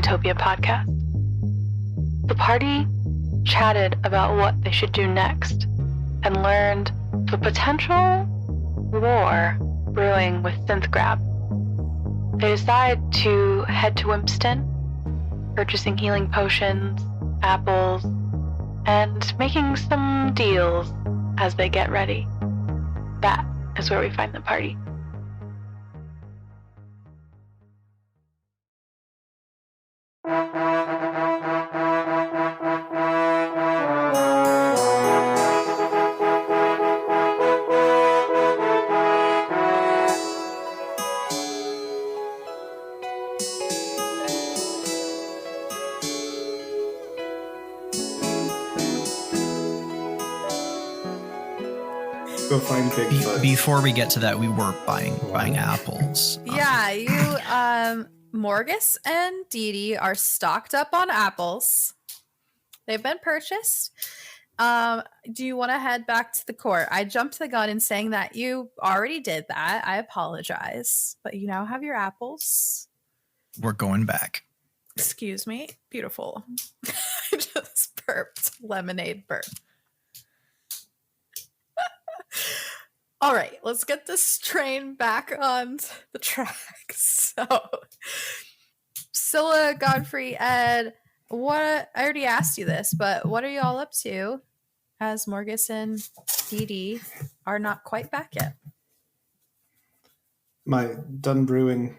Utopia podcast. The party chatted about what they should do next and learned of a potential war brewing with Synthgrab. They decide to head to Whimsten, purchasing healing potions, apples, and making some deals as they get ready. That is where we find the party. Go find Bigfoot. Before we get to that, we were buying apples. Yeah, you, Morgus and Dee Dee are stocked up on apples. They've been purchased. Do you want to head back to the court? I jumped the gun in saying that you already did that. I apologize, but you now have your apples. We're going back. Excuse me. Beautiful. I just burped. Lemonade burp. All right, let's get this train back on the tracks. So, Scylla, Godfrey, Ed, what? I already asked you this, but what are you all up to as Morgus and Dee Dee are not quite back yet? Done brewing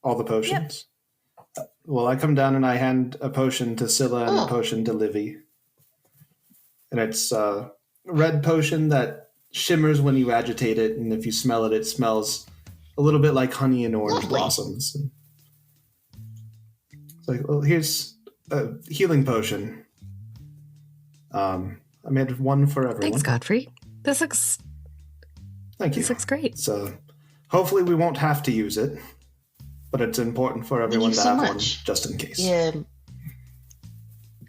all the potions. Yep. Well, I come down and I hand a potion to Scylla and a potion to Livy. And it's a red potion that shimmers when you agitate it, and if you smell it, it smells a little bit like honey and orange blossoms. It's like, well, here's a healing potion. I made one for everyone. Thanks, Godfrey. This looks... Thank you. This looks great. So hopefully we won't have to use it, but it's important for everyone to have one just in case. Yeah.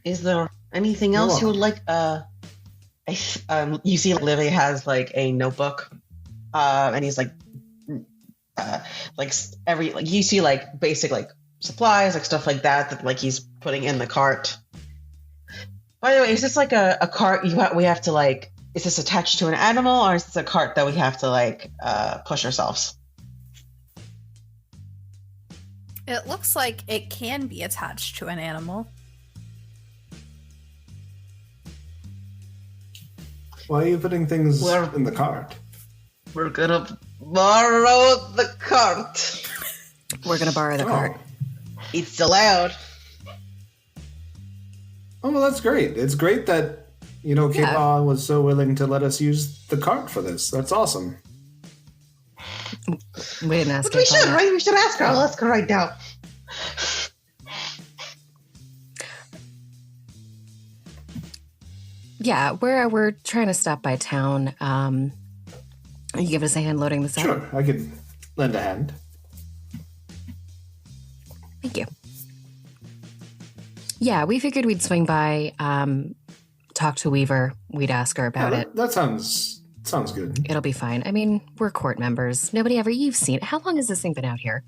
Is there anything else you would like? You see, Livy has like a notebook, and he's you see like basic like supplies, like stuff like that like he's putting in the cart. By the way, is this like a cart we have to like? Is this attached to an animal, or is this a cart that we have to like push ourselves? It looks like it can be attached to an animal. Why are you putting things in the cart? We're gonna borrow the cart. We're gonna borrow the cart. It's allowed. Oh, well, that's great. It's great that, Kayla was so willing to let us use the cart for this. That's awesome. We didn't ask her. We should, right? We should ask her. I'll ask her right now. Yeah, we're trying to stop by town. You give us a hand loading this up? Sure, I could lend a hand. Thank you. Yeah, we figured we'd swing by, talk to Weaver. We'd ask her about it. That sounds good. It'll be fine. I mean, we're court members. You've seen it. How long has this thing been out here?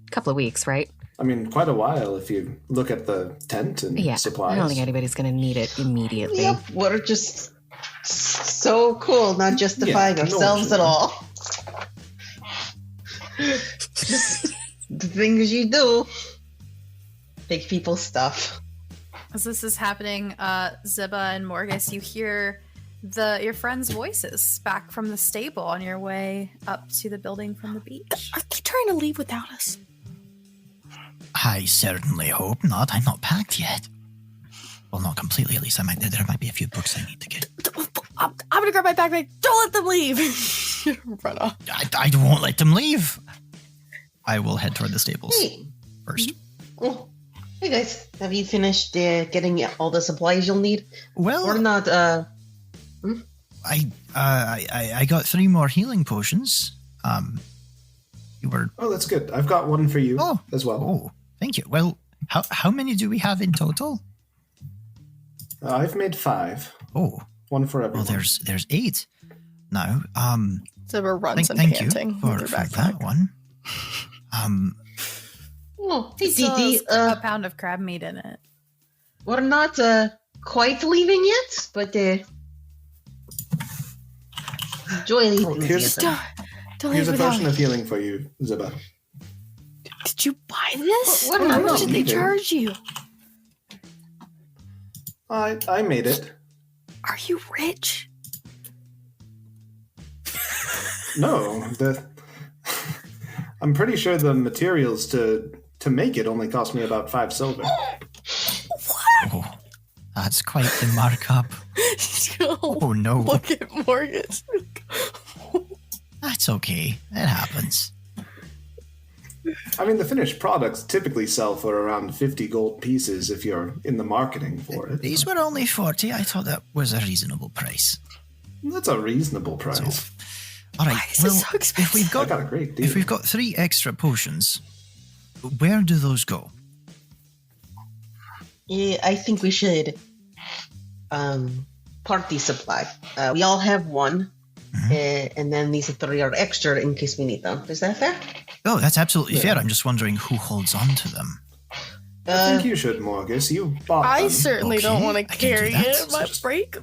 A couple of weeks, right? I mean, quite a while if you look at the tent and supplies. I don't think anybody's going to need it immediately. Yep, we're just so cool, not justifying ourselves at all. Just the things you do. Take people's stuff. As this is happening, Ziba and Morgus, you hear your friends' voices back from the stable on your way up to the building from the beach. Are you trying to leave without us? I certainly hope not. I'm not packed yet. Well, not completely, at least. There might be a few books I need to get. I'm gonna grab my backpack. Don't let them leave. Run off. I won't let them leave. I will head toward the stables first. Oh. Hey guys, have you finished getting all the supplies you'll need? Well, or not? I got 3 more healing potions. You were. Oh, that's good. I've got one for you as well. Oh, thank you. Well, how many do we have in total? I've made 5. Oh, one for everyone. Well, there's 8 now. So we're runs and thank panting. You for that one. Oh, hey, Still Dee has Dee. a pound of crab meat in it. We're not quite leaving yet, but enjoy the enthusiasm. Don't Here's a leave without potion me. of healing for you, Ziba. Did you buy this? What- How what much did they needed. charge you? I made it. Are you rich? No, I'm pretty sure the materials to make it only cost me about 5 silver. Oh, that's quite the markup. Oh no. Look at Morgus. That's okay. It happens. I mean, the finished products typically sell for around 50 gold pieces if you're in the marketing for it. These were only 40. I thought that was a reasonable price. That's a reasonable price. All right. Why is it so expensive? If we've I got got a great deal. if we've got 3 extra potions, where do those go? Yeah, I think we should party supply. We all have one, and then these 3 are extra in case we need them. Is that fair? Oh, that's absolutely fair. I'm just wondering who holds on to them. I think you should, Morgus. You bought I them. certainly don't Okay, want I to can do carry that. it. My break.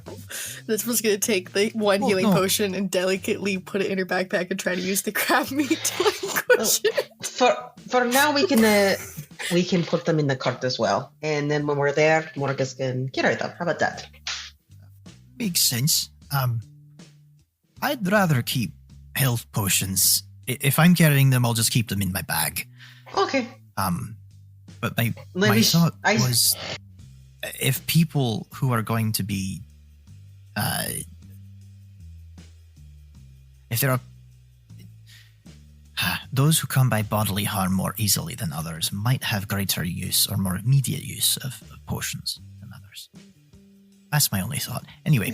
This was gonna take the one Oh, healing no. potion and delicately put it in her backpack and try to use the crab meat to languish it. For now, we can put them in the cart as well, and then when we're there, Morgus can carry them. How about that? Makes sense. I'd rather keep health potions. If I'm carrying them, I'll just keep them in my bag. Okay. But my Maybe thought I- was, if people who are going to be, if there are those who come by bodily harm more easily than others, might have greater use or more immediate use of potions than others. That's my only thought. Anyway,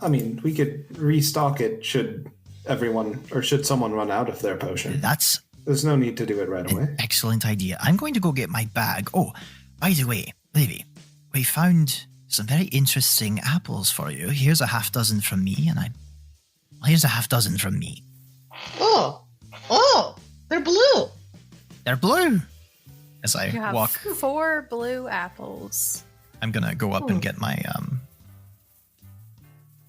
I mean, we could restock it should someone run out of their potion. that's There's no need to do it right away. an excellent idea. I'm going to go get my bag. Oh, by the way, Livy, we found some very interesting apples for you. Here's a half dozen from me, here's a half dozen from me. Oh, they're blue. They're blue. As You I have walk, 4 blue apples. I'm gonna go up and get my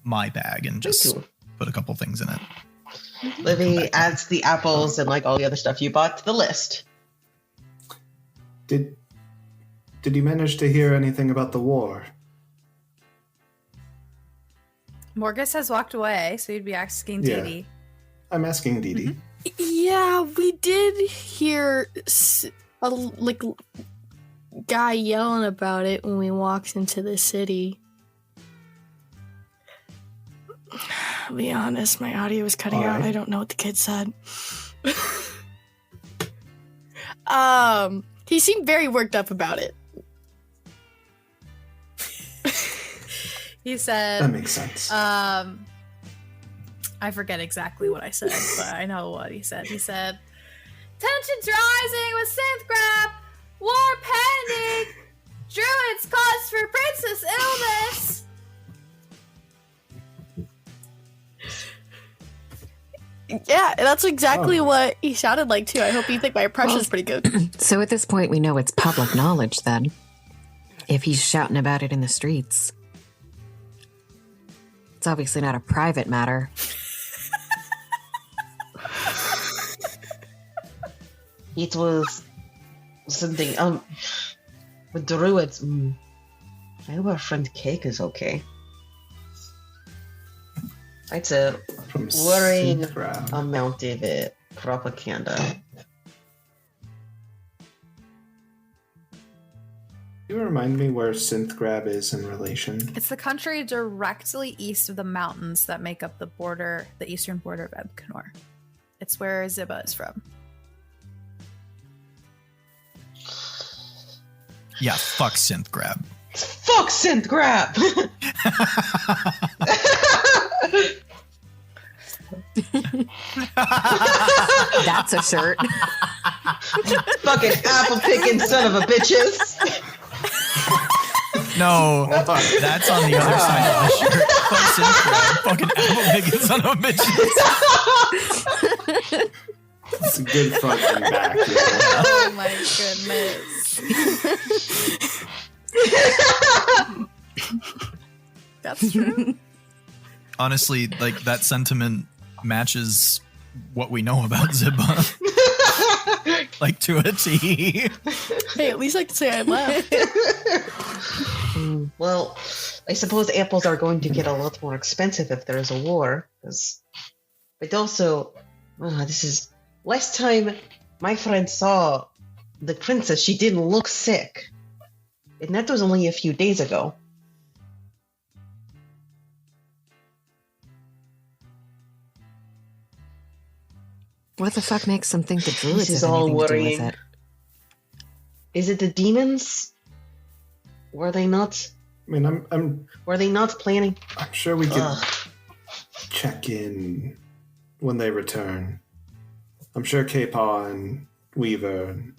my bag and just Thank you. put a couple things in it. Livy adds the apples and like all the other stuff you bought to the list. Did you manage to hear anything about the war? Morgus has walked away, so you'd be asking Yeah. Dee Dee. I'm asking Dee Dee. Yeah, we did hear a guy yelling about it when we walked into the city. I'll be honest, my audio was cutting out. Alright. I don't know what the kid said. He seemed very worked up about it. He That said, makes sense. I forget exactly what I said, but I know what he said. He said, tensions rising with synth grab, war pending, druids cause for princess illness. Yeah, that's exactly what he sounded like too. I hope you think my impression's pretty good. So at this point, we know it's public knowledge then. If he's shouting about it in the streets. It's obviously not a private matter. It was something with the druids. I hope our friend Cake is okay. It's a From worrying Synthgrab. amount of propaganda. Can you remind me where Synthgrab is in relation? It's the country directly east of the mountains that make up the border, the eastern border of Ebcanor. It's where Ziba is from. Yeah, fuck synth grab. Fuck synth grab! That's a shirt. Fucking apple picking son of a bitches! No, that's on the other side of the shirt. Fuck synth grab. Fucking apple picking son of a bitch. It's a good front and back. You know? Oh my goodness. That's true. Honestly, like that sentiment matches what we know about Zibba. Like to a T. Hey, at least I can say I laughed. Well, I suppose apples are going to get a lot more expensive if there is a war. But also, this is last time my friend saw the princess. She didn't look sick, and that was only a few days ago. What the fuck makes them think the druids This is have all anything to do worrying. with it? Is it the demons? Were they not? I mean, I'm Were they not planning? sure we can Ugh. check in when they return. I'm sure K-Paw and Weaver and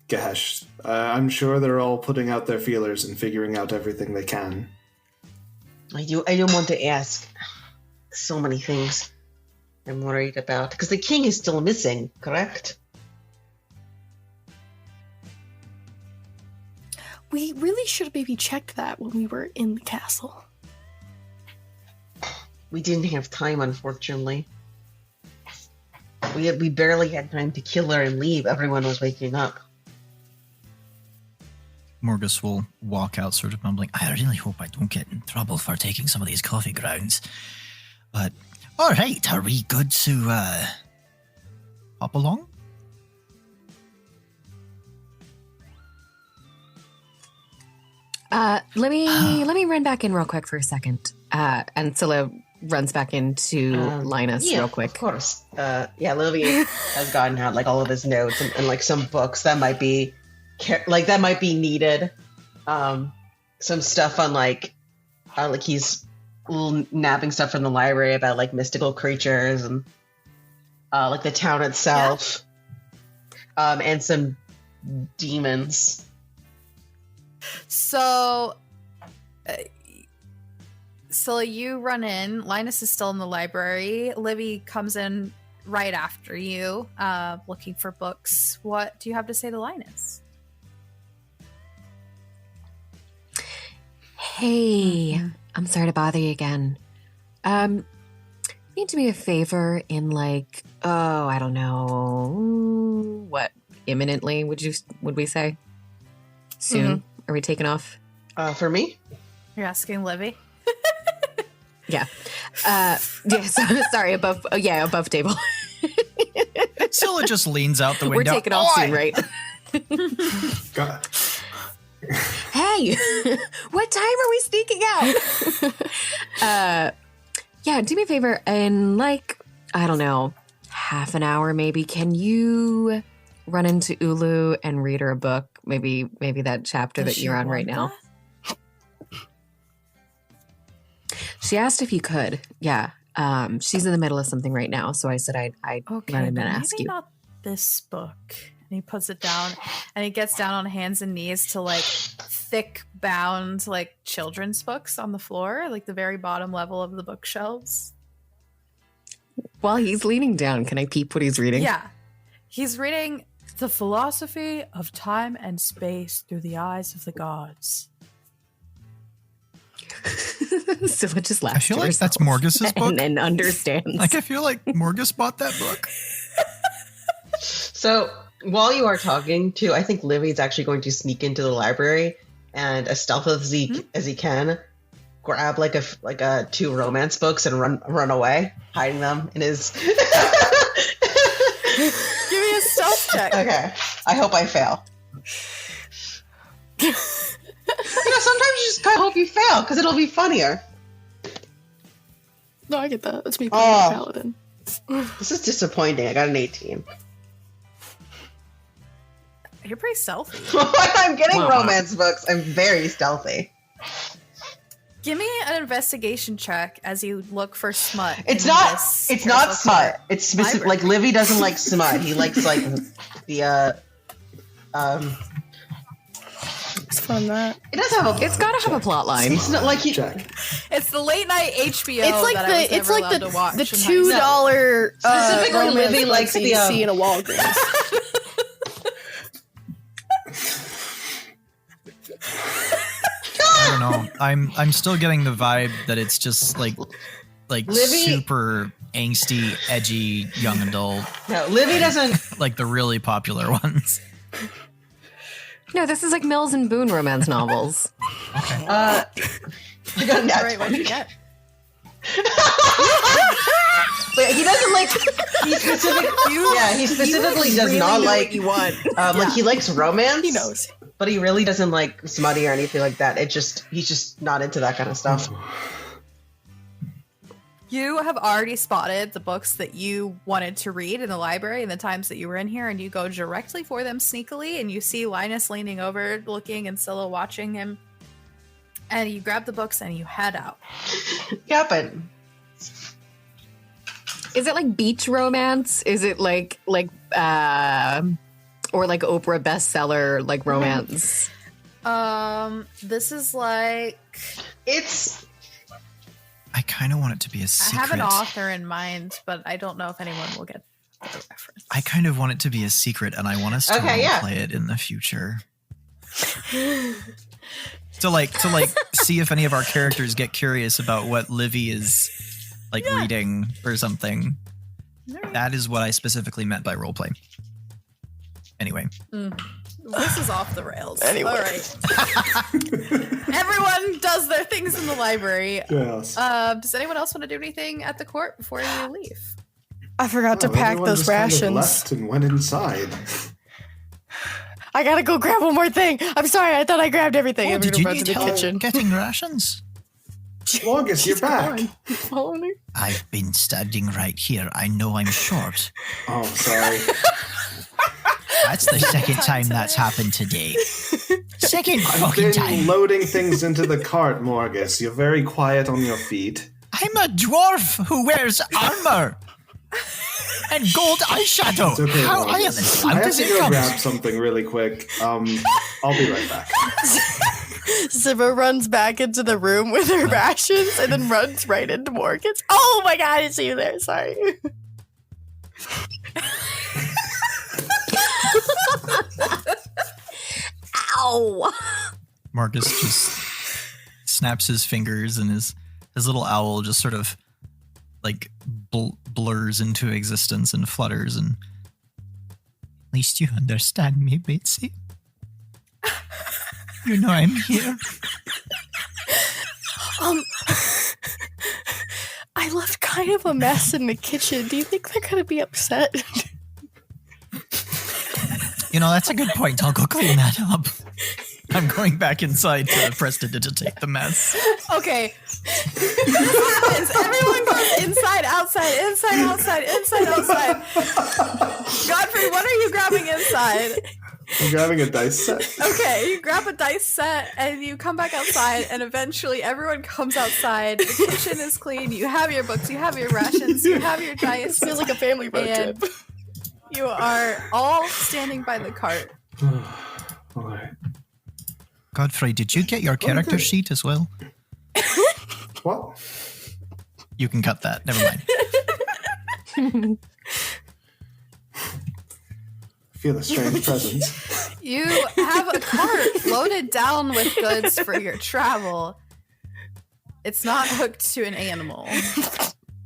Gahesh, I'm sure they're all putting out their feelers and figuring out everything they can. I don't want to ask. So many things I'm worried about. Because the king is still missing, correct? We really should have maybe checked that when we were in the castle. We didn't have time, unfortunately. We barely had time to kill her and leave. Everyone was waking up. Morgus will walk out sort of mumbling, I really hope I don't get in trouble for taking some of these coffee grounds. But, alright, are we good to, hop along? Let me run back in real quick for a second. And Scylla runs back into Linus real quick. Of course. Livy has gotten out like all of his notes and like some books that might be needed. Some stuff on like he's nabbing stuff from the library about like mystical creatures and like the town itself, and some demons. So, Scylla, you run in. Linus is still in the library. Livy comes in right after you, looking for books. What do you have to say to Linus? Hey, I'm sorry to bother you again. You need to do me a favor in like, I don't know, what, imminently, would we say? Soon? Are we taking off? For me? You're asking Livy? Yeah. Sorry, above table. Scylla just leans out the window. We're taking off soon, right? God. Hey, what time are we sneaking out? Do me a favor, in like, I don't know, half an hour maybe, can you run into Ulu and read her a book? Maybe that chapter that you're on right now. She asked if you could. Yeah. She's in the middle of something right now, so I said I'd run in and ask maybe you. Not this book. And he puts it down and he gets down on hands and knees to like thick bound like children's books on the floor, like the very bottom level of the bookshelves. While he's leaning down, can I peep what he's reading? Yeah. He's reading The Philosophy of Time and Space Through the Eyes of the Gods. Scylla just laughs. I feel like that's Morgus's book. And understands. Like, I feel like Morgus bought that book. So while you are talking to, I think Livy's actually going to sneak into the library and, as stealth as he can, grab like a 2 romance books and run away, hiding them in his. Give me a stealth check. Okay, I hope I fail. Sometimes you just gotta hope you fail because it'll be funnier. No, I get that. That's me playing a paladin. This is disappointing. I got an 18. You're pretty stealthy. I'm getting romance books. I'm very stealthy. Give me an investigation check as you look for smut. It's not smut. It's specific. Like Livy doesn't like smut. He likes like the from that. It does have a. It's got to have a plot line. It's not like he. Check. It's the late night HBO. It's like that I was never allowed to watch the in high school. $2 Specifically, romance Livy likes scene the, you see in a Walgreens. I don't know. I'm still getting the vibe that it's just like Livy- super angsty, edgy young adult, No, Livy doesn't. like the really popular ones. No, this is like Mills and Boone romance novels. I got a nat Right, what'd 20. you get? But he doesn't like. He specifically does not like. you want. Like he likes romance. He knows. But he really doesn't like smutty or anything like that. He's just not into that kind of stuff. You have already spotted the books that you wanted to read in the library and the times that you were in here, and you go directly for them sneakily, and you see Linus leaning over, looking, and Scylla watching him. And you grab the books and you head out. Yeah, but Is it like beach romance? Is it like or like Oprah bestseller like romance? This is like it's I kind of want it to be a I secret. have an author in mind, but I don't know if anyone will get the reference. I kind of want it to be a secret, and I want us to Okay, yeah. play it in the future. to like see if any of our characters get curious about what Livy is like reading or something. That is what I specifically meant by roleplay. Anyway. This is off the rails. Anyway. All right. Everyone does their things in the library. Yes. Does anyone else want to do anything at the court before you leave? I forgot to Oh, pack everyone those just kind of rations. left and went inside. I gotta go grab one more thing. I'm sorry, I thought I grabbed everything. I'm did gonna you run to need the help kitchen. getting rations? Longest, you're back. Following her? I've been standing right here. I know I'm short. Oh, sorry. That's the second time that's happened today. Second I've fucking been time. loading things into the cart, Morgus. You're very quiet on your feet. I'm a dwarf who wears armor and gold eyeshadow. It's okay, How I am Morgus. as I loud have as to it go comes. grab something really quick. I'll be right back. Siva runs back into the room with her rations and then runs right into Morgan's. Oh my god, I didn't see you there. Sorry. Ow! Marcus just snaps his fingers, and his little owl just sort of like blurs into existence and flutters. And at least you understand me, Betsy. You know I'm here. I left kind of a mess in the kitchen. Do you think they're gonna be upset? You know, that's a good point. I'll go clean that up. I'm going back inside to Preston to take the mess. Okay. This happens. Everyone goes inside, outside, inside, outside, inside, outside. Godfrey, what are you grabbing inside? I'm grabbing a dice set. Okay, you grab a dice set and you come back outside, and eventually everyone comes outside. The kitchen is clean. You have your books, you have your rations, you have your dice. Feels like a family road And trip. you are all standing by the cart. All right. Godfrey, did you get your character good. sheet as well? What? You can cut that. Never mind. Feel a strange presence. You have a cart loaded down with goods for your travel. It's not hooked to an animal.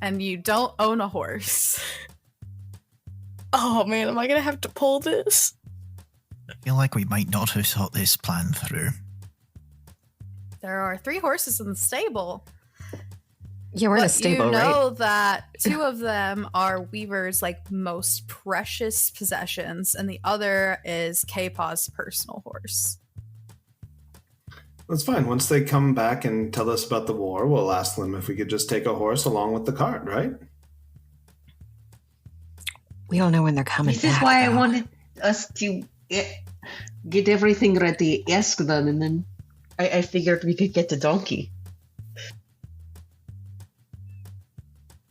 And you don't own a horse. Oh man, am I gonna have to pull this? I feel like we might not have thought this plan through. There are 3 horses in the stable. Yeah, we're in a But stable, you know right? that 2 of them are Weaver's like most precious possessions, and the other is K-Paw's personal horse. That's fine. Once they come back and tell us about the war, we'll ask them if we could just take a horse along with the cart, right? We don't know when they're coming this back. is why I though. wanted us to get everything ready, ask them, and then I figured we could get the donkey.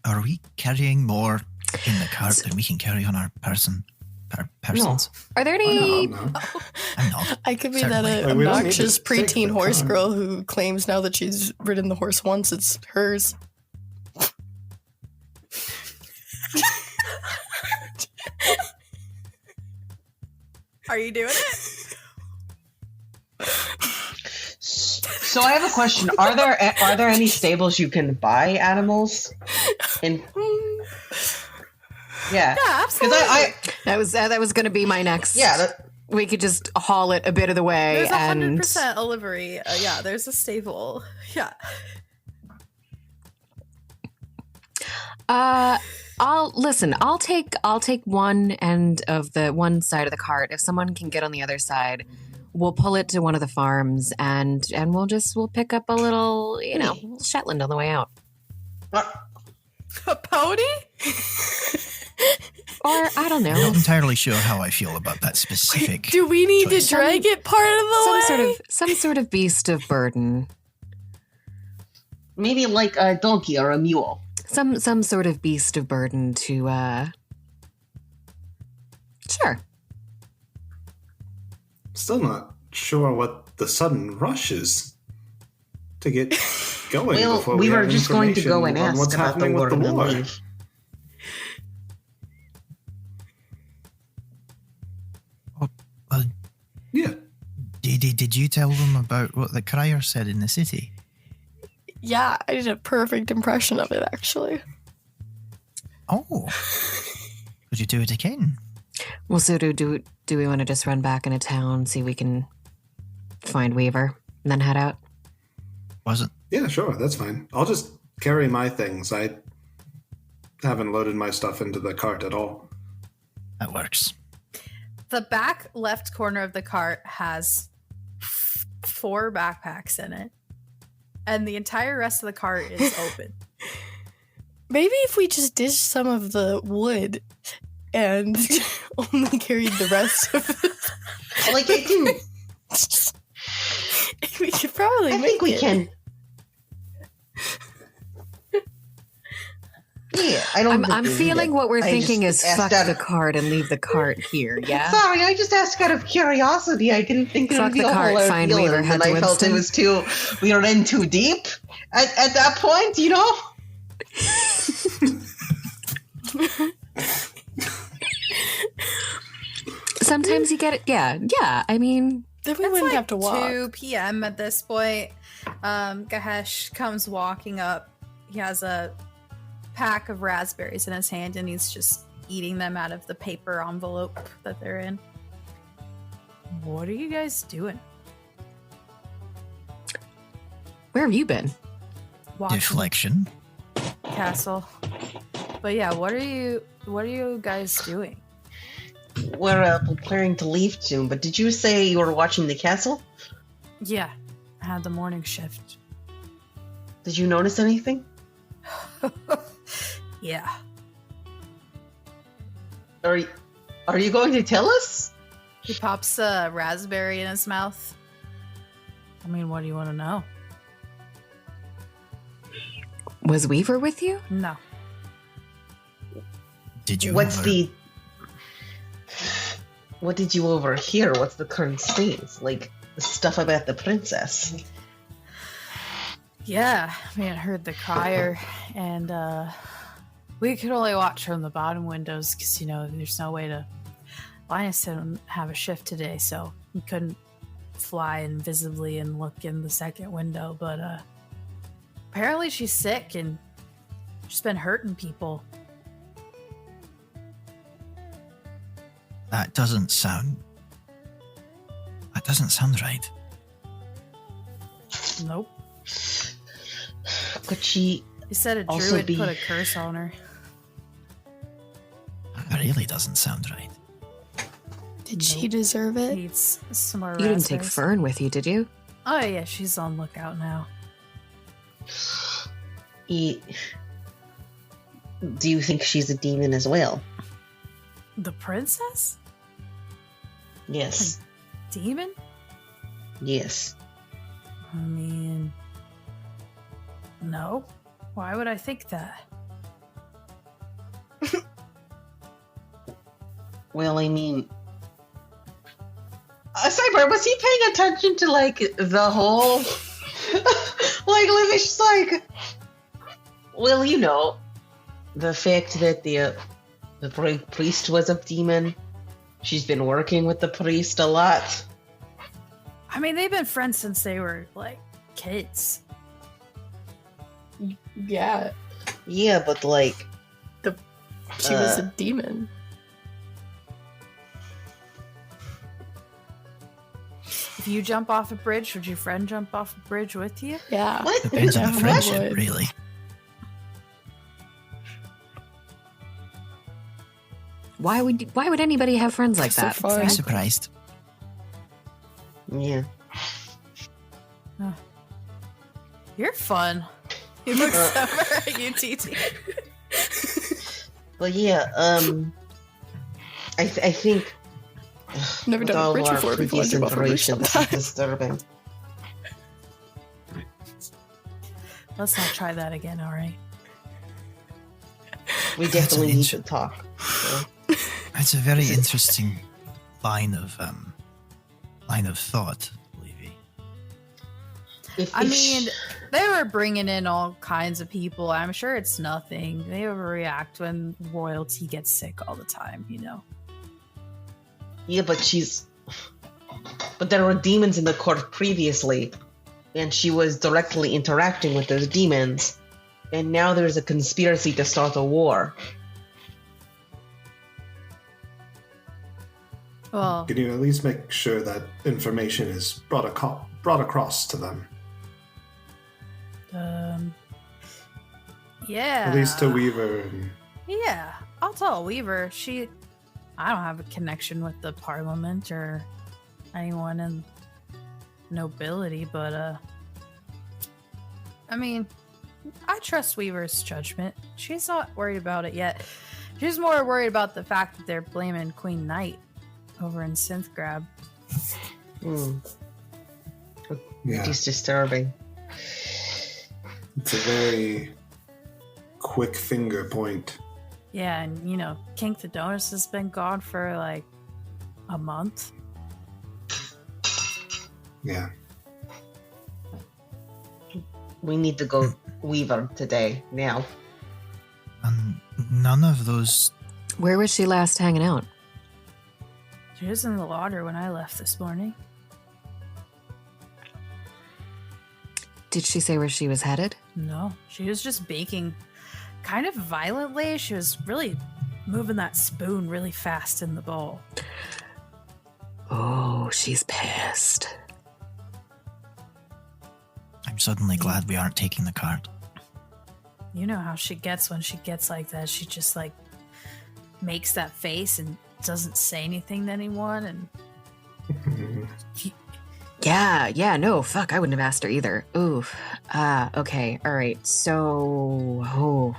Are we carrying more in the cart than we can carry on our person? persons. Are there Oh, any? no, no. I'm not. I could be Certainly. that Like, we don't need obnoxious to take preteen the horse car. girl who claims now that she's ridden the horse once, it's hers. Are you doing it? So I have a question. Are there any stables you can buy animals in? Yeah. Yeah, absolutely. Because That was going to be my next. yeah. We could just haul it a bit of the way. There's and 100% a livery. Yeah, there's a stable. Yeah. I'll take one end of the one side of the cart. If someone can get on the other side, we'll pull it to one of the farms and we'll pick up a little, little Shetland on the way out. A pony? Or I don't I'm not know. entirely sure how I feel about that specific. Do we need choice. to drag it part of the way? Some sort of beast of burden. Maybe like a donkey or a mule. Some sort of beast of burden to sure. Still not sure what the sudden rush is to get going. Well, before we were have just going to go and information on ask what's about the happening war with the and war. leave. Well, Yeah. did you tell them about what the crier said in the city? Yeah, I did a perfect impression of it, actually. Oh. Could you do it again? Well, so do we want to just run back into town, see if we can find Weaver, and then head out? Was it? Yeah, sure. That's fine. I'll just carry my things. I haven't loaded my stuff into the cart at all. That works. The back left corner of the cart has 4 backpacks in it, and the entire rest of the cart is open. Maybe if we just dish some of the wood and only carried the rest of it. Like I can. We could probably I think we it. can. Yeah, I don't. I'm think we feeling need it. what we're I thinking just is asked fuck out the of- cart and leave the cart here, yeah? Sorry, I just asked out of curiosity. I didn't think it Fuck would be the a cart, whole find ordeal, Weaver, and head then to I felt it Whimsten. was we were in too deep at that point, you know. Sometimes you get it. Yeah. I mean, Then we It's wouldn't like have to walk. 2 p.m. at this point. Gahesh comes walking up. He has a pack of raspberries in his hand, and he's just eating them out of the paper envelope that they're in. What are you guys doing? where have you been? Watching Deflection. castle. But yeah, what are you guys doing? We're preparing to leave soon. But did you say you were watching the castle? Yeah, I had the morning shift. Did you notice anything? Yeah. Are you going to tell us? He pops a raspberry in his mouth. I mean, what do you want to know? Was Weaver with you? No. Did you? What did you overhear? What's the current state? Like the stuff about the princess. Yeah, I mean, I heard the crier, and we could only watch from the bottom windows because, there's no way to. Linus didn't have a shift today, so we couldn't fly invisibly and look in the second window. But apparently, she's sick and she's been hurting people. That doesn't sound right. Nope. Could she? He said a Also druid be- put a curse on her. That really doesn't sound right. Did she deserve it? Needs some more You didn't take raspberries. Fern with you, did you? Oh yeah, she's on lookout now. Do you think she's a demon as well? The princess? Yes. Demon? Yes. I mean, no. Why would I think that? Well, I mean... Cyber, was he paying attention to, like, the whole... like, Livy's just like... Well, you know, the fact that the priest was a demon. She's been working with the priest a lot. I mean, they've been friends since they were, like, kids. Yeah, Yeah, but, like... she was a demon. If you jump off a bridge, would your friend jump off a bridge with you? Yeah. What? Depends on the What? friendship, really. Why would anybody have friends like So that? fun. I'm surprised. Yeah. You're fun. He looks over at you, TT. But yeah, I think... Never with done a all bridge our before. People previous jump off a bridge information, this is sometimes. disturbing. Let's not try that again, alright? We That's definitely an need to talk. So. It's a very interesting line of thought, Levy. I mean, they were bringing in all kinds of people. I'm sure it's nothing. They overreact when royalty gets sick all the time, you know? Yeah, but there were demons in the court previously, and she was directly interacting with those demons, and now there's a conspiracy to start a war. Well, Can you at least make sure that information is brought across to them? yeah. At least to Weaver and Yeah, I'll tell Weaver. I don't have a connection with the parliament or anyone in nobility, but, I mean, I trust Weaver's judgment. She's not worried about it yet. She's more worried about the fact that they're blaming Queen Knight over in Synthgrab. yeah, It is disturbing. it's a very quick finger point. Yeah, and you know, King Thedonis has been gone for like a month. Yeah, We need to go Weaver today, now. And none of those. Where was she last hanging out? She was in the water when I left this morning. Did she say where she was headed? No, she was just baking kind of violently. She was really moving that spoon really fast in the bowl. Oh, she's pissed. I'm suddenly glad we aren't taking the cart. You know how she gets when she gets like that. She just like makes that face and doesn't say anything to anyone. And Yeah, no, fuck, I wouldn't have asked her either. Oof. Okay, all right. So,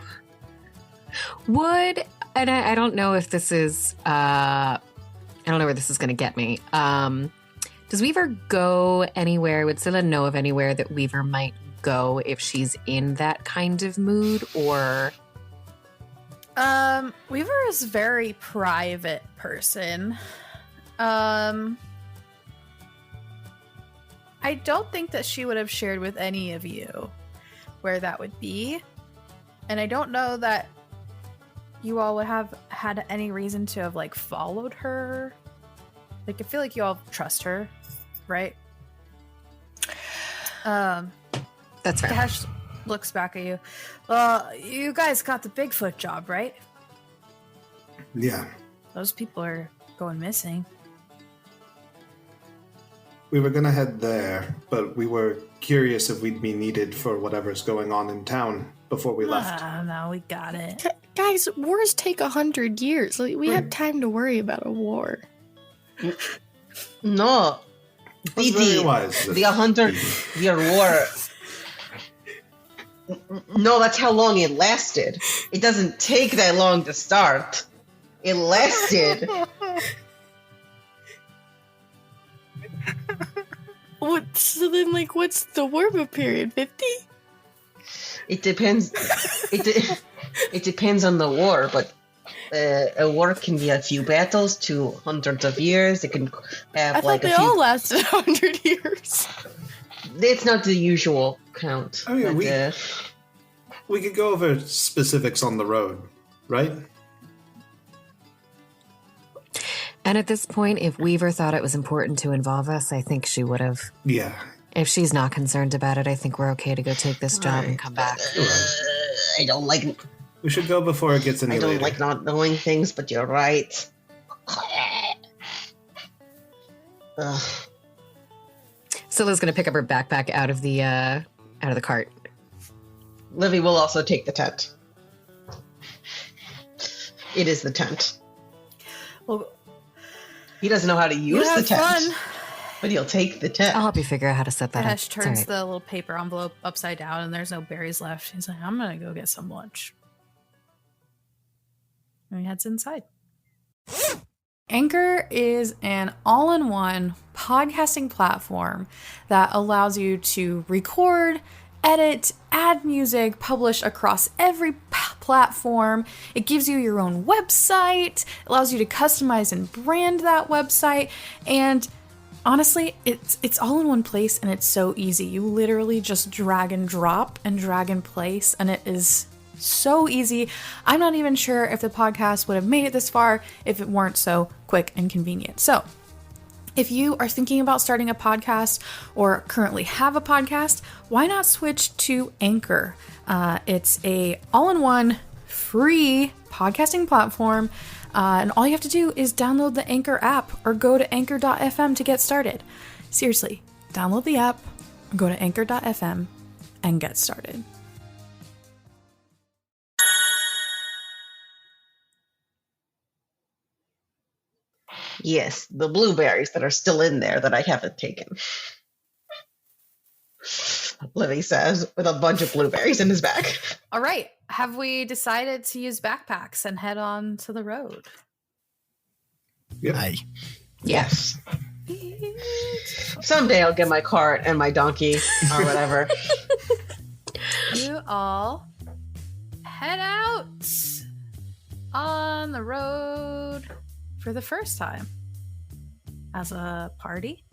and I don't know if this is, I don't know where this is going to get me. Does Weaver go anywhere? Would Scylla know of anywhere that Weaver might go if she's in that kind of mood, or? Weaver is a very private person. I don't think that she would have shared with any of you where that would be. And I don't know that you all would have had any reason to have like followed her. Like, I feel like you all trust her, right? That's fair. Dash looks back at you. Well, you guys got the Bigfoot job, right? yeah. Those people are going missing. We were gonna head there, but we were curious if we'd be needed for whatever's going on in town before we left. No, we got it. Guys, wars take 100 years. Like, we have time to worry about a war. No. That's very wise. The 100-year war. No, that's how long it lasted. It doesn't take that long to start. It lasted. What? So then, like, what's the warm-up period? 50? It depends. It depends on the war, but a war can be a few battles to hundreds of years. It can have I thought they all lasted 100 years. It's not the usual count. I mean, we could go over specifics on the road, right? And at this point, if Weaver thought it was important to involve us, I think she would have. Yeah. If she's not concerned about it, I think we're okay to go take this job and come back. I don't like... We should go before it gets any later. I don't like not knowing things, but you're right. Ugh. Scylla's going to pick up her backpack out of the cart. Livy will also take the tent. It is the tent. Well, he doesn't know how to use the tent, fun. But he'll take the tent. I'll help you figure out how to set that up. Ash turns the little paper envelope upside down and there's no berries left. He's like, I'm going to go get some lunch. And he heads inside. Anchor is an all-in-one podcasting platform that allows you to record, edit, add music, publish across every platform. It gives you your own website, allows you to customize and brand that website, and honestly, it's all in one place and it's so easy. You literally just drag and drop and drag and place, and it is so easy. I'm not even sure if the podcast would have made it this far if it weren't so quick and convenient. So if you are thinking about starting a podcast or currently have a podcast, why not switch to Anchor? It's a all-in-one free podcasting platform, and all you have to do is download the Anchor app or go to anchor.fm to get started. Seriously, download the app, go to anchor.fm, and get started. Yes, the blueberries that are still in there that I haven't taken. Livy says, with a bunch of blueberries in his bag. All right. Have we decided to use backpacks and head on to the road? Yep. Aye. Yes. Someday I'll get my cart and my donkey or whatever. You all head out on the road for the first time as a party.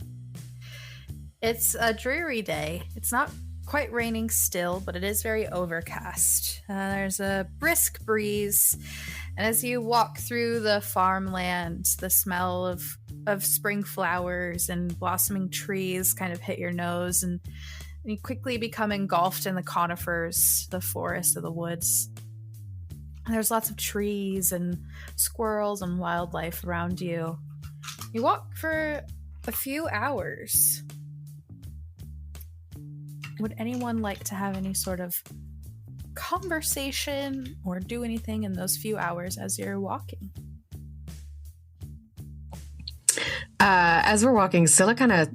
It's a dreary day. It's not quite raining still, but it is very overcast. There's a brisk breeze, and as you walk through the farmland, the smell of spring flowers and blossoming trees kind of hit your nose, and you quickly become engulfed in the conifers, the forest of the woods. And there's lots of trees and squirrels and wildlife around you. You walk for a few hours. Would anyone like to have any sort of conversation or do anything in those few hours as you're walking? As we're walking, Scylla kind of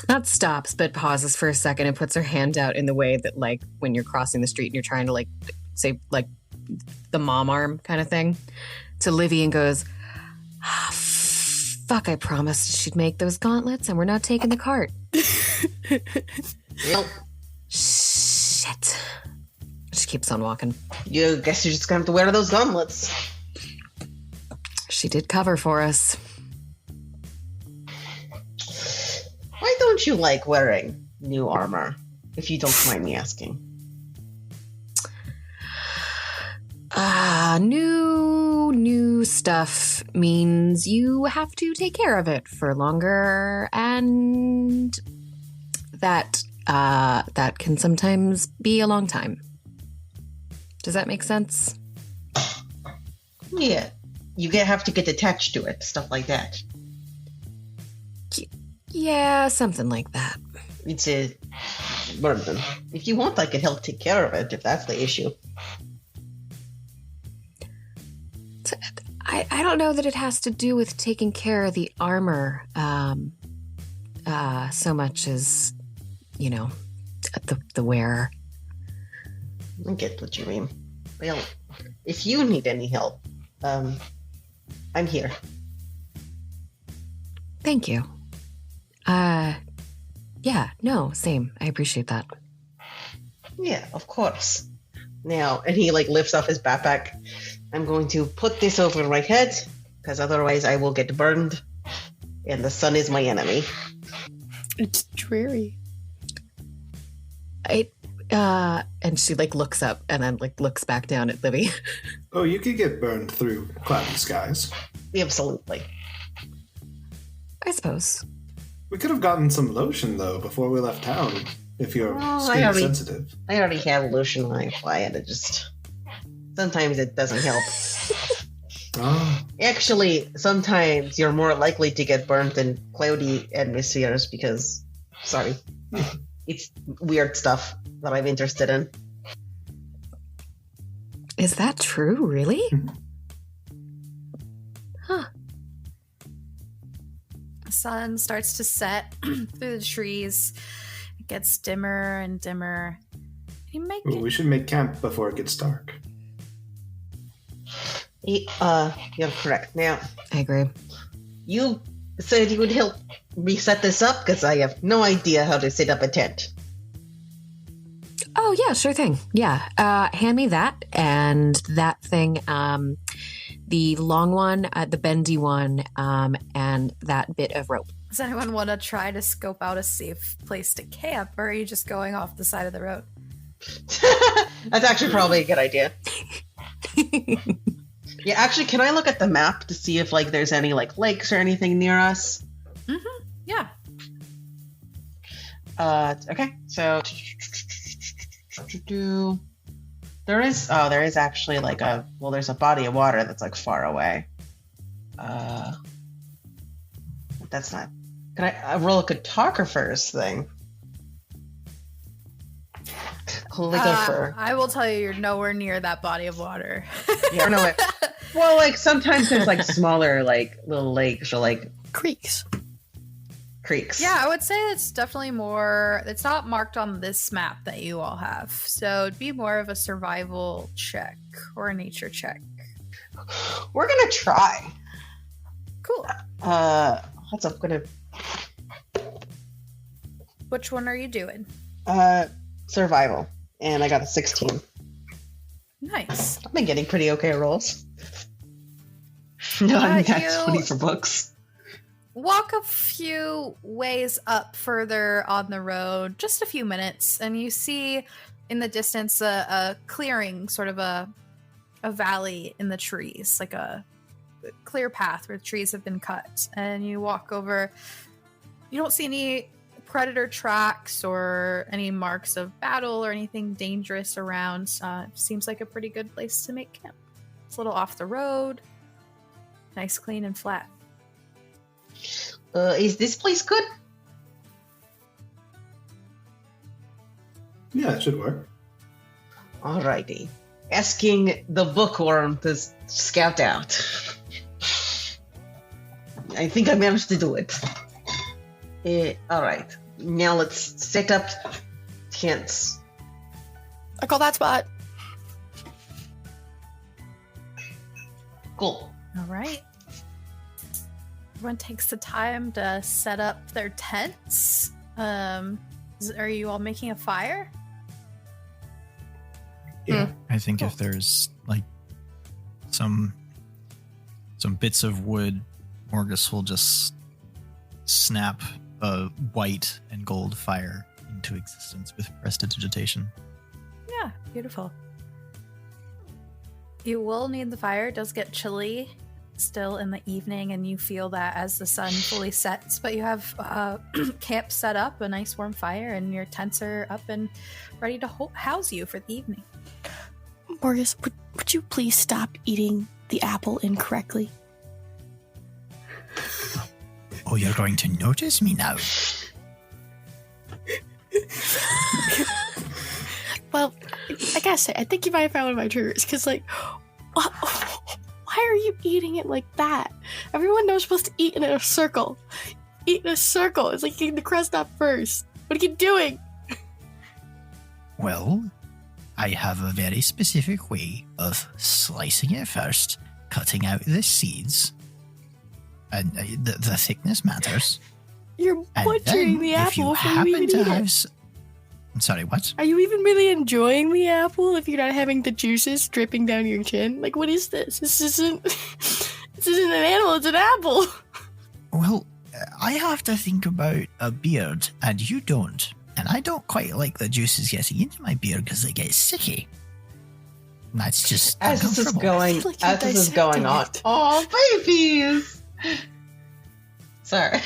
not stops, but pauses for a second and puts her hand out in the way that, like, when you're crossing the street and you're trying to, like, say, like, the mom arm kind of thing to Livy and goes, fuck, I promised she'd make those gauntlets and we're not taking the cart. Nope. Shit. She keeps on walking. You guess you're just gonna have to wear those gauntlets. She did cover for us. Why don't you like wearing new armor, if you don't mind me asking? New stuff means you have to take care of it for longer, and that can sometimes be a long time. Does that make sense? Yeah. You have to get attached to it, stuff like that. Yeah, something like that. It's a burden. If you want, I can help take care of it, if that's the issue. I don't know that it has to do with taking care of the armor so much as, you know, the wearer. I get what you mean. Well, if you need any help, I'm here. Thank you. Yeah, no, same. I appreciate that. Yeah, of course. Now, and he, like, lifts up his backpack I'm going to put this over my head, because otherwise I will get burned, and the sun is my enemy. It's dreary. And she like looks up and then like looks back down at Livy. Oh, you could get burned through cloudy skies. Absolutely. I suppose. We could have gotten some lotion, though, before we left town, if you're skin sensitive. I already have lotion when I apply it. It just... Sometimes it doesn't help. Oh. Actually, sometimes you're more likely to get burnt in cloudy atmospheres because... Sorry. It's weird stuff that I'm interested in. Is that true, really? Huh. The sun starts to set through the trees. It gets dimmer and dimmer. We should make camp before it gets dark. You're correct. Now, I agree. You said you would help me set this up because I have no idea how to set up a tent. Oh, yeah, sure thing. Yeah. Hand me that and that thing, the long one, the bendy one, and that bit of rope. Does anyone want to try to scope out a safe place to camp, or are you just going off the side of the road? That's actually probably a good idea. Yeah, actually, can I look at the map to see if like there's any like lakes or anything near us? Mm-hmm. Yeah. Okay, so there is actually like there's a body of water that's like far away. That's not. Can I roll a cartographer's thing? I will tell you, you're nowhere near that body of water. Yeah, no. Well, like sometimes there's like smaller like little lakes or like creeks. Yeah, I would say it's definitely more. It's not marked on this map that you all have, so it'd be more of a survival check or a nature check. We're gonna try. Cool. What's up? Gonna. Which one are you doing? Survival, and I got a 16. Nice. I've been getting pretty okay rolls. No, I mean that's 20 for books. Walk a few ways up further on the road, just a few minutes, and you see in the distance a clearing, sort of a valley in the trees, like a clear path where the trees have been cut. And you walk over. You don't see any predator tracks or any marks of battle or anything dangerous around. Seems like a pretty good place to make camp. It's a little off the road, nice, clean, and flat. Is this place good? Yeah, it should work. Alrighty. Asking the bookworm to scout out. I think I managed to do it. Alright. Now let's set up tents. I call that spot. Cool. All right. Everyone takes the time to set up their tents. Are you all making a fire? Yeah. I think if there's like some bits of wood, Morgus will just snap a white and gold fire into existence with prestidigitation. Yeah, beautiful. You will need the fire. It does get chilly still in the evening, and you feel that as the sun fully sets, but you have camp set up, a nice warm fire, and your tents are up and ready to house you for the evening. Morgus, would you please stop eating the apple incorrectly? Oh, you're going to notice me now. Well, I gotta say, I think you might have found one of my triggers, because, like, why are you eating it like that? Everyone knows you're supposed to eat in a circle. Eat in a circle. It's like getting the crust off first. What are you doing? Well, I have a very specific way of slicing it first, cutting out the seeds, and the thickness matters. You're And butchering then, the if you apple before you happen even to eat have it. I'm sorry, what? Are you even really enjoying the apple if you're not having the juices dripping down your chin? Like, what is this? This isn't an animal, it's an apple. Well, I have to think about a beard, and you don't. And I don't quite like the juices getting into my beard because they get sticky. That's just As this is uncomfortable. going on. Oh, babies! Sorry.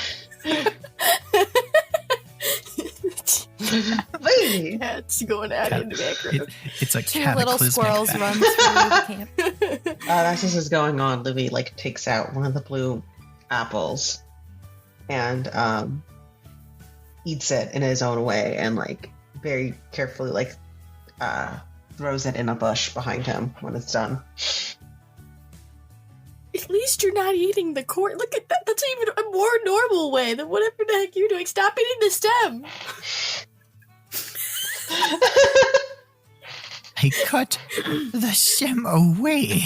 Baby. Cats going out in the background. It's a Two little cataclysmic squirrels fact. run through the camp. As this is going on, Livy like takes out one of the blue apples and eats it in his own way and like very carefully like throws it in a bush behind him when it's done. At least you're not eating the core. Look at that. That's even a more normal way than whatever the heck you're doing. Stop eating the stem. I cut the stem away.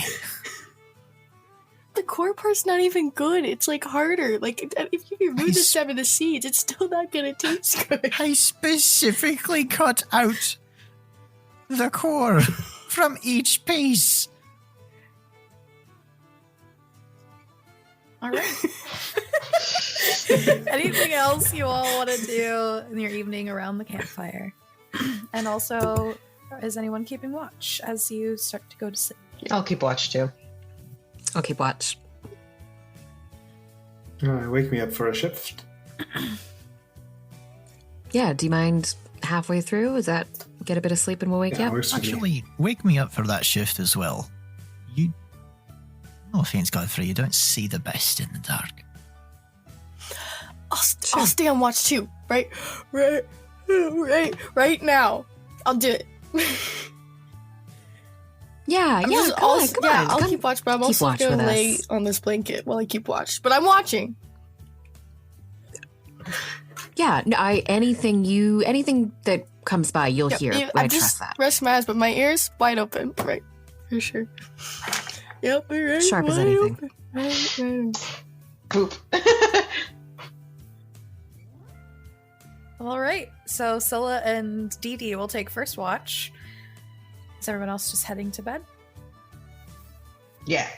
The core part's not even good. It's like harder. Like if you remove the stem and the seeds, it's still not gonna taste good. I specifically cut out the core from each piece. All right. Anything else you all want to do in your evening around the campfire? And also, is anyone keeping watch as you start to go to sleep? I'll keep watch too. I'll keep watch. Wake me up for a shift. Yeah, do you mind halfway through? Is that get a bit of sleep and we'll wake you up? works for me. Actually, wake me up for that shift as well. You, no offense, Godfrey, you don't see the best in the dark. I'll stay on watch too. Right now. I'll do it. Yeah, I'm yeah, just come on, also- come on. I'll Come- keep watch, but I'm keep also watch gonna with lay us. on this blanket while I keep watch. But I'm watching. Yeah, no, anything that comes by, you'll hear. I trust that. Rest my eyes, but my ears wide open. Right, for sure. Yep, right, Sharp as wide anything. open. Right. Poop. All right. So Scylla and Dee Dee will take first watch. Is everyone else just heading to bed? Yeah.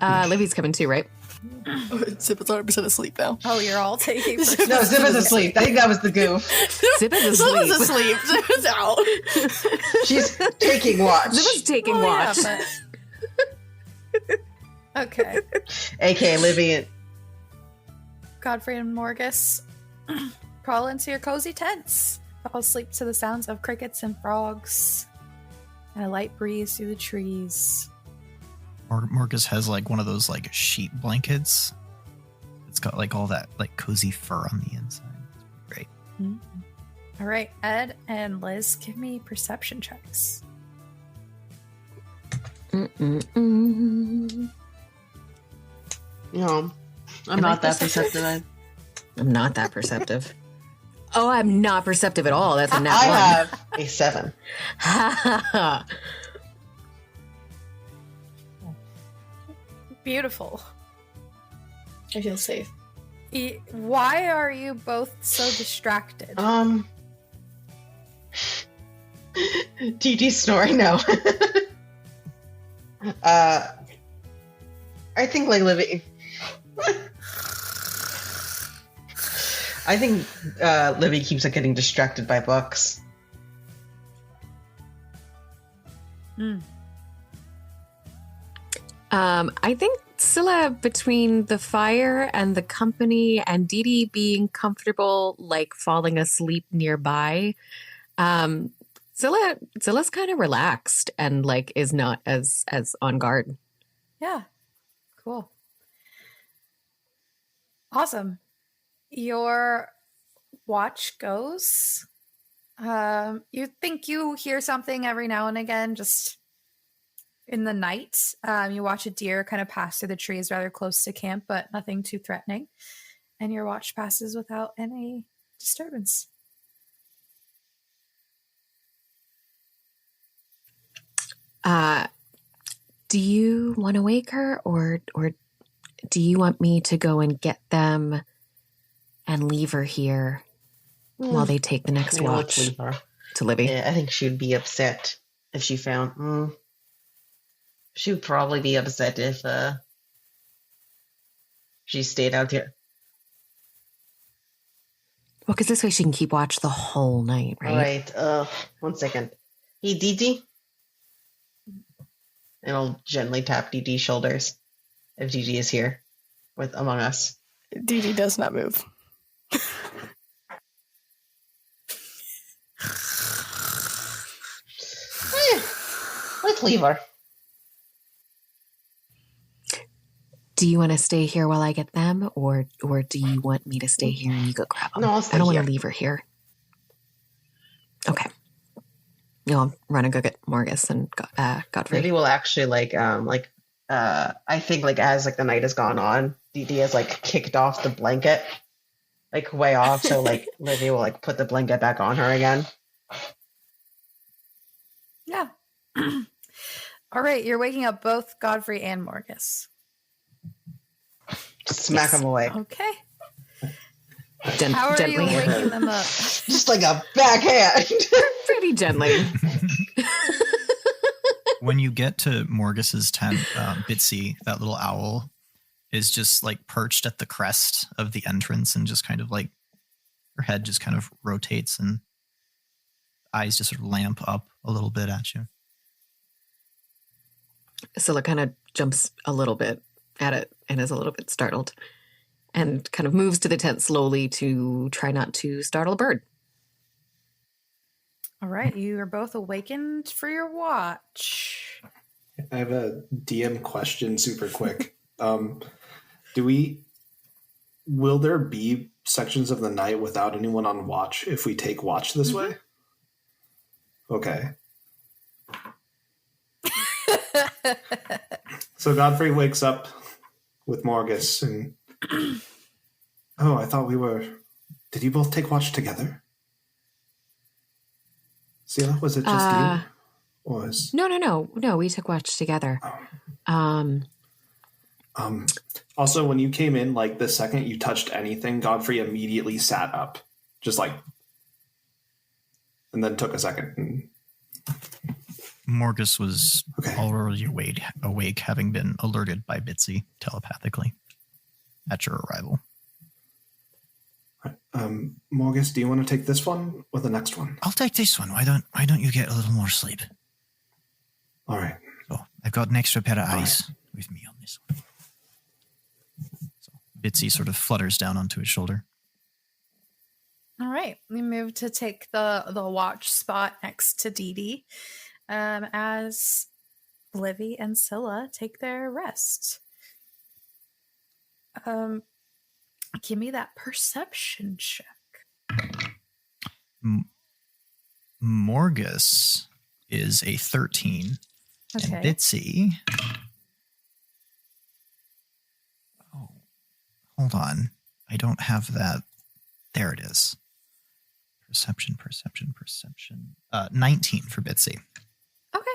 Livy's coming too, right? Zip is 100% asleep now. Oh, you're all taking first No, watch. Zip is asleep. I think that was the goof. Zip is Zip is asleep. asleep. Zip is out. She's taking watch. Zip is taking Oh, watch. yeah, but- Okay. AK Livy and Godfrey and Morgus crawl into your cozy tents. Fall asleep to the sounds of crickets and frogs and a light breeze through the trees. Morgus has like one of those like sheet blankets. It's got like all that like cozy fur on the inside. It's great. All right, Ed and Liz, give me perception checks. Mm-mm-mm. No, I'm not that perceptive. I'm not that perceptive. Oh, I'm not perceptive at all. That's a nat I one. have a 7. Beautiful. I feel safe. Why are you both so distracted? TT snoring. No. I think like Livy. I think Livy keeps like getting distracted by books. I think Scylla, between the fire and the company and Dee Dee being comfortable, like falling asleep nearby, Scylla's kind of relaxed and like is not as on guard. Yeah. Cool. Awesome. Your watch goes. You think you hear something every now and again, just in the night. You watch a deer kind of pass through the trees rather close to camp, but nothing too threatening. And your watch passes without any disturbance. Do you want to wake her or do you want me to go and get them and leave her here while they take the next Let's watch leave her. to Livy. Yeah, I think she would be upset if she found. She would probably be upset if she stayed out here. Well, because this way she can keep watch the whole night, right? All right. 1 second. Hey, Didi. And I'll gently tap Didi's shoulders if Didi is here among us. Didi does not move. Let's leave her. Do you want to stay here while I get them, or do you want me to stay here and you go grab them? No, I'll stay I don't want here. to leave her here. Okay. No, I'm running to go get Morgus and Godfrey. Maybe we'll actually I think as the night has gone on, Didi has kicked off the blanket way off, so Livy will put the blanket back on her again. Yeah. All right, you're waking up both Godfrey and Morgus. Smack them away. Okay. Gently. How are you waking them up? Just like a backhand. Pretty gently. When you get to Morgus's tent, Bitsy, that little owl, is just perched at the crest of the entrance and just kind of her head just kind of rotates and eyes just sort of lamp up a little bit at you. Scylla kind of jumps a little bit at it and is a little bit startled and kind of moves to the tent slowly to try not to startle a bird. All right, you are both awakened for your watch. I have a DM question super quick. Will there be sections of the night without anyone on watch if we take watch this way? Okay. So Godfrey wakes up with Morgus and I thought we were. Did you both take watch together? Scylla, was it just you? No, we took watch together. Also, when you came in, the second you touched anything, Godfrey immediately sat up, just and then took a second. And... Morgus was already awake, having been alerted by Bitsy telepathically at your arrival. Morgus, do you want to take this one or the next one? I'll take this one. Why don't you get a little more sleep? All right. So I've got an extra pair of eyes with me on this one. So Bitsy sort of flutters down onto his shoulder. All right, we move to take the watch spot next to Didi, as Livy and Scylla take their rest. Give me that perception check. Morgus is a 13. Okay. And Bitsy... Oh, hold on. I don't have that. There it is. Perception. 19 for Bitsy. Okay.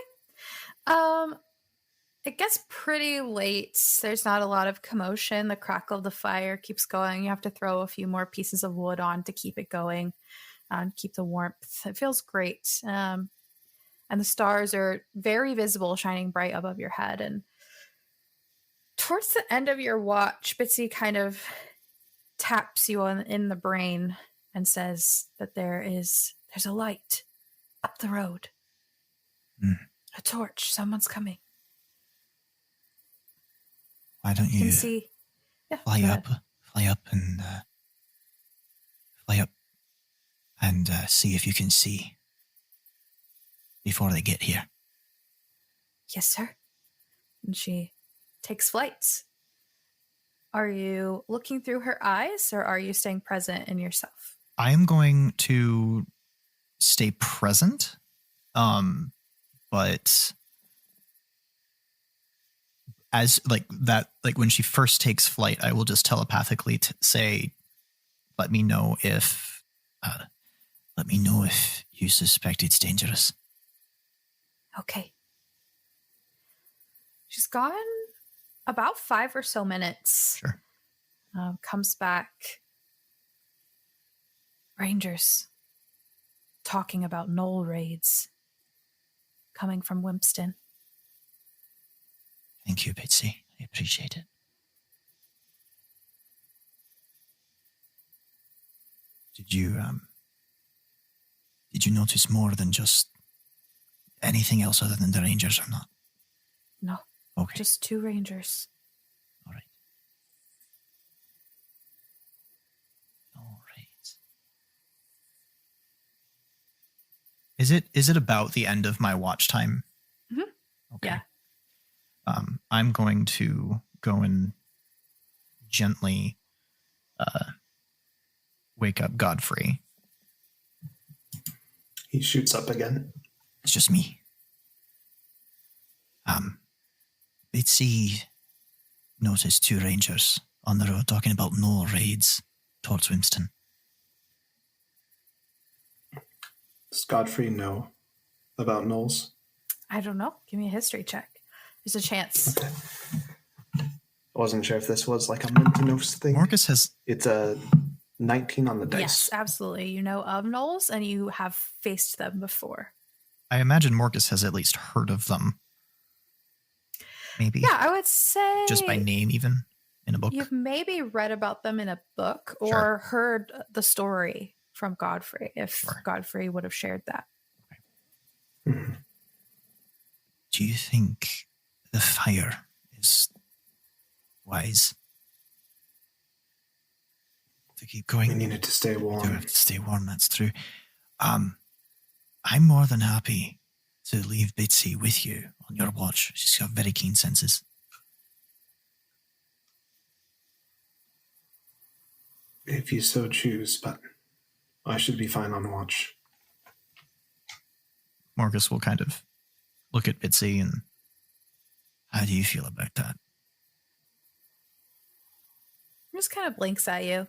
It gets pretty late. There's not a lot of commotion. The crackle of the fire keeps going. You have to throw a few more pieces of wood on to keep it going and keep the warmth. It feels great. And the stars are very visible, shining bright above your head. And towards the end of your watch, Bitsy kind of taps you in the brain and says that there's a light up the road. A torch. Someone's coming. Why don't you see? Yeah, fly up and see if you can see before they get here? Yes, sir. And she takes flight. Are you looking through her eyes, or are you staying present in yourself? I am going to stay present, but as when she first takes flight, I will just telepathically say, let me know if you suspect it's dangerous. Okay. She's gone about 5 or so minutes. Sure. Comes back. Rangers talking about knoll raids coming from Whimsten. Thank you, Bitsy. I appreciate it. Did you notice more than just anything else other than the Rangers or not? No. Okay. Just 2 Rangers. All right. All right. Is it about the end of my watch time? Mm-hmm. Okay. Yeah. I'm going to go and gently wake up Godfrey. He shoots up again. It's just me. Bitsy noticed 2 Rangers on the road talking about no raids towards Whimsten. Does Godfrey know about Knowles? I don't know. Give me a history check. There's a chance. Okay. I wasn't sure if this was like a Mentinos thing. Marcus has... It's a 19 on the dice. Yes, absolutely. You know of Knowles, and you have faced them before. I imagine Marcus has at least heard of them. Maybe. Yeah, I would say... Just by name, even, in a book. You've maybe read about them in a book or Sure. heard the story from Godfrey, if Sure. Godfrey would have shared that. Mhm. Do you think the fire is wise to keep going? We needed to stay We do warm. have to stay warm, that's true. I'm more than happy to leave Bitsy with you on your watch. She's got very keen senses. If you so choose, but I should be fine on watch. Marcus will kind of look at Bitsy and, how do you feel about that? Just kind of blinks at you.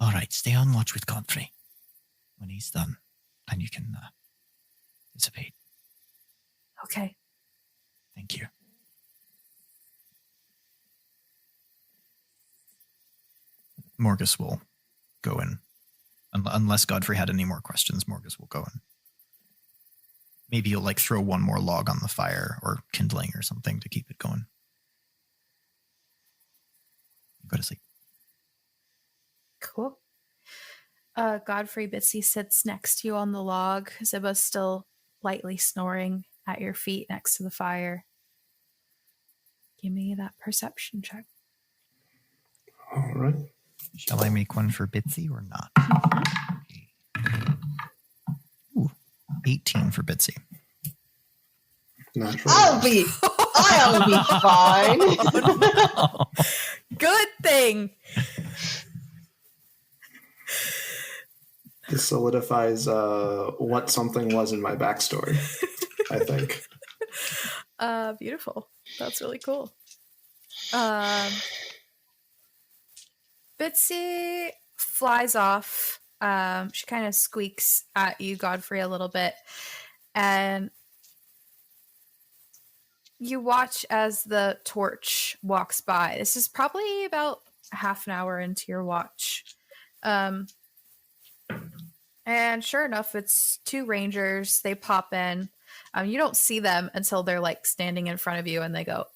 All right, stay on watch with Godfrey. When he's done, then you can dissipate. Okay. Thank you. Morgus will go in. Unless Godfrey had any more questions, Morgus will go in. Maybe you'll throw one more log on the fire or kindling or something to keep it going. Go to sleep. Cool. Godfrey Bitsy sits next to you on the log. Ziba's still lightly snoring at your feet next to the fire. Give me that perception check. All right. Shall I make one for Bitsy or not? Okay. Ooh, 18 for Bitsy. Natural. I'll be fine. Good thing. This solidifies what something was in my backstory, I think. Beautiful. That's really cool. Bitsy flies off. She kind of squeaks at you, Godfrey, a little bit. And you watch as the torch walks by. This is probably about half an hour into your watch. And sure enough, it's 2 rangers. They pop in. You don't see them until they're standing in front of you and they go,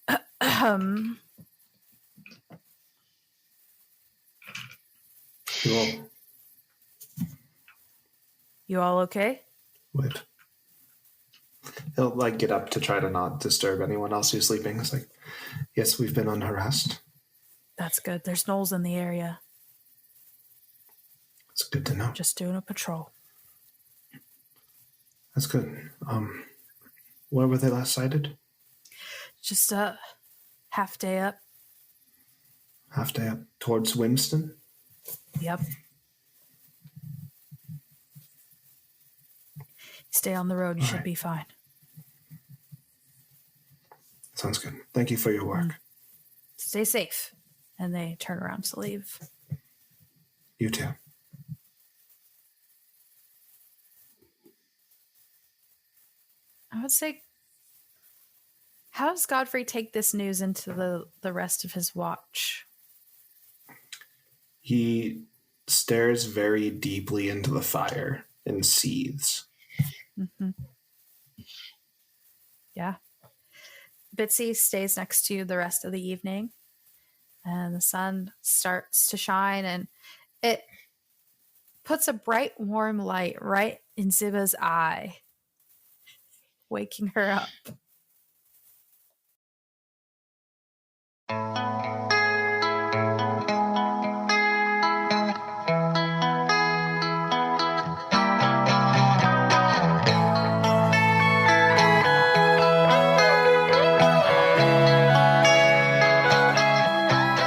Cool. You all okay? Wait. He'll get up to try to not disturb anyone else who's sleeping. It's yes, we've been unharassed. That's good. There's gnolls in the area. It's good to know. Just doing a patrol. That's good. Where were they last sighted? Just a half day up. Half day up towards Whimsten? Yep. Stay on the road. You All should right. be fine. Sounds good. Thank you for your work. Stay safe. And they turn around to leave. You too. I would say How does Godfrey take this news into the rest of his watch? He stares very deeply into the fire and seethes. Mm-hmm. Yeah. Bitsy stays next to you the rest of the evening, and the sun starts to shine, and it puts a bright, warm light right in Ziba's eye, waking her up.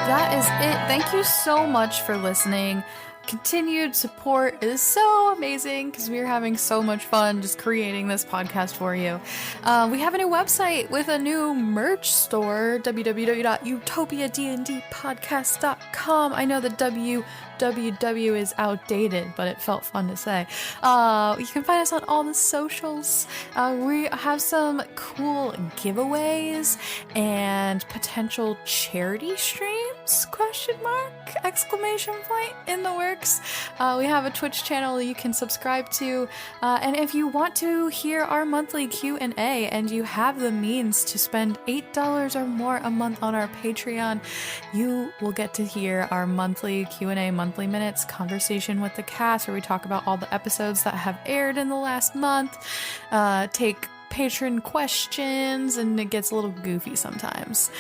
That is it. Thank you so much for listening. Continued support is so amazing because we're having so much fun just creating this podcast for you. We have a new website with a new merch store, www.utopiadndpodcast.com. I know the www is outdated, but it felt fun to say. You can find us on all the socials. We have some cool giveaways and potential charity streams, question mark, exclamation point, in the works. We have a Twitch channel you can subscribe to, and if you want to hear our monthly Q&A and you have the means to spend $8 or more a month on our Patreon, you will get to hear our monthly Q&A, monthly minutes conversation with the cast, where we talk about all the episodes that have aired in the last month, take patron questions, and it gets a little goofy sometimes.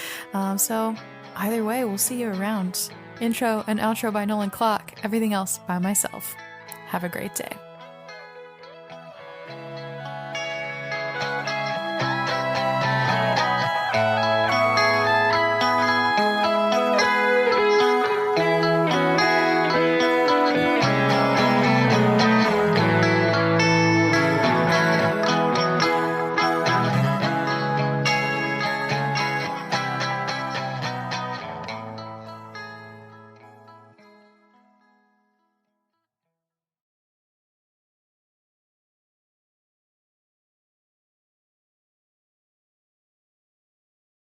So either way, we'll see you around. Intro and outro by Nolan Clock. Everything else by myself. Have a great day.